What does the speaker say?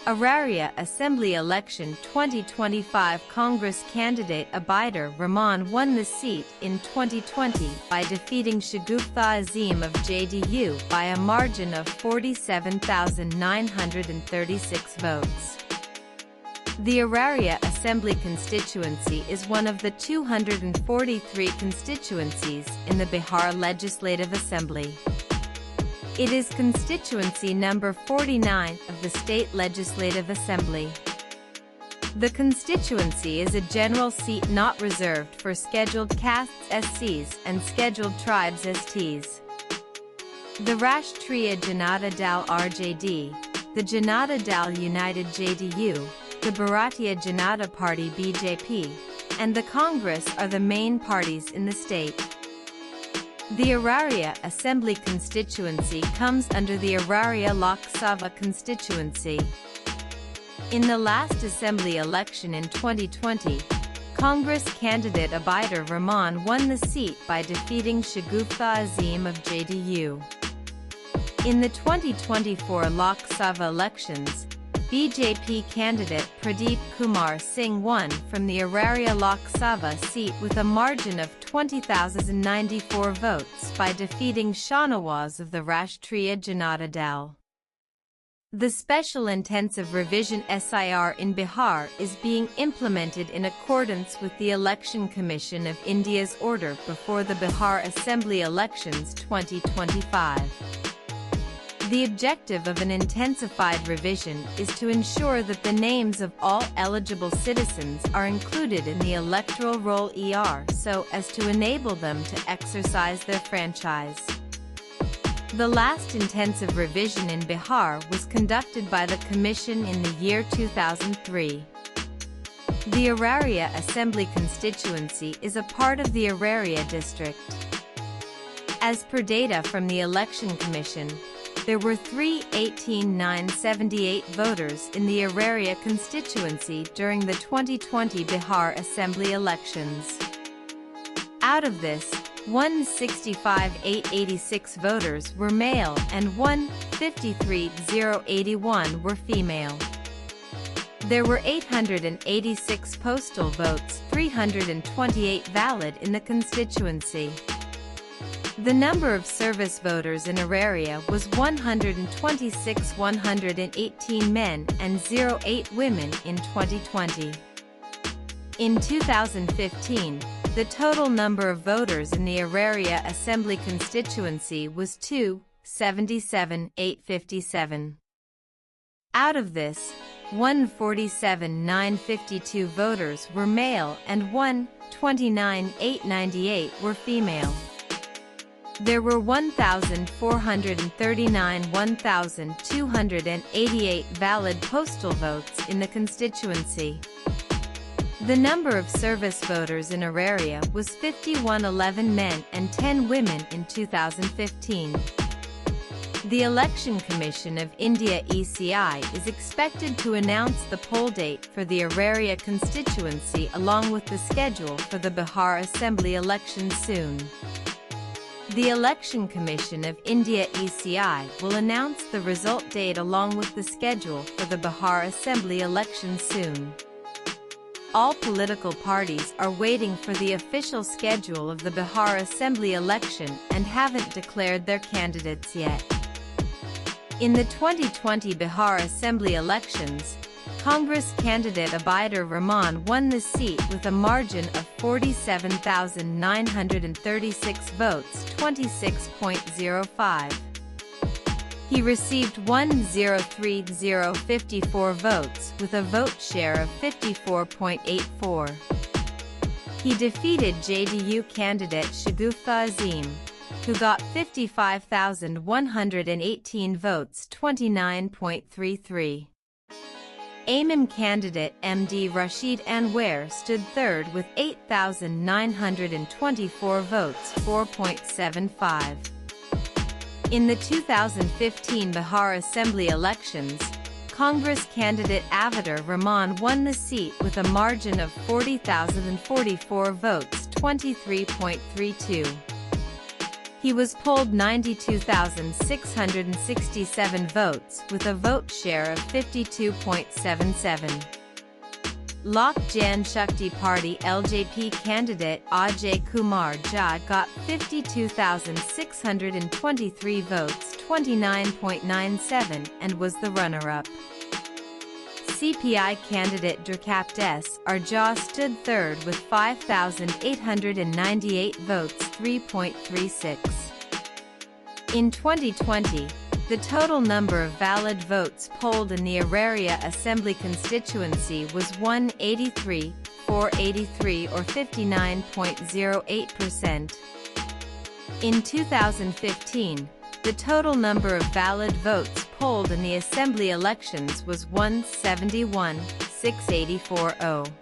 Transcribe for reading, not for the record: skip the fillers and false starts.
Araria Assembly Election 2025 Congress candidate Abidar Rahman won the seat in 2020 by defeating Shagufta Azim of JDU by a margin of 47,936 votes. The Araria Assembly constituency is one of the 243 constituencies in the Bihar Legislative Assembly. It is constituency number 49 of the State Legislative Assembly. The constituency is a general seat not reserved for scheduled castes SCs and scheduled tribes STs. The Rashtriya Janata Dal RJD, the Janata Dal United JDU, the Bharatiya Janata Party BJP, and the Congress are the main parties in the state. The Araria Assembly constituency comes under the Araria Lok Sabha constituency. In the last Assembly election in 2020, Congress candidate Abidar Rahman won the seat by defeating Shagufta Azim of JDU. In the 2024 Lok Sabha elections, BJP candidate Pradeep Kumar Singh won from the Araria Lok Sabha seat with a margin of 20,094 votes by defeating Shahnawaz of the Rashtriya Janata Dal. The Special Intensive Revision SIR in Bihar is being implemented in accordance with the Election Commission of India's order before the Bihar Assembly Elections 2025. The objective of an intensified revision is to ensure that the names of all eligible citizens are included in the electoral roll so as to enable them to exercise their franchise. The last intensive revision in Bihar was conducted by the Commission in the year 2003. The Araria Assembly constituency is a part of the Araria district. As per data from the Election Commission, there were 318,978 voters in the Araria constituency during the 2020 Bihar Assembly elections. Out of this, 165,886 voters were male and 153,081 were female. There were 886 postal votes, 328 valid in the constituency. The number of service voters in Araria was 126,118 men and 08 women in 2020. In 2015, the total number of voters in the Araria Assembly constituency was 277,857. Out of this, 147,952 voters were male and 129,898 were female. There were 1,288 valid postal votes in the constituency. The number of service voters in Araria was 5,111 men and 10 women in 2015. The Election Commission of India (ECI) is expected to announce the poll date for the Araria constituency along with the schedule for the Bihar Assembly elections soon. The Election Commission of India (ECI) will announce the result date along with the schedule for the Bihar Assembly elections soon. All political parties are waiting for the official schedule of the Bihar Assembly election and haven't declared their candidates yet. In the 2020 Bihar Assembly elections, Congress candidate Abidar Rahman won the seat with a margin of 47,936 votes, 26.05. He received 1,03054 votes with a vote share of 54.84. He defeated JDU candidate Shagufta Azim, who got 55,118 votes, 29.33. AMM candidate MD Rashid Anwar stood third with 8,924 votes, 4.75. In the 2015 Bihar Assembly elections, Congress candidate Abidar Rahman won the seat with a margin of 40,044 votes, 23.32. He was polled 92,667 votes with a vote share of 52.77. Lok Jan Shakti Party LJP candidate Ajay Kumar Jha got 52,623 votes, 29.97, and was the runner-up. CPI candidate Durkapt S. R. Jha stood third with 5,898 votes, 3.36. In 2020, the total number of valid votes polled in the Araria Assembly constituency was 183,483 or 59.08%. In 2015, the total number of valid votes polled in the Assembly elections was 171,684.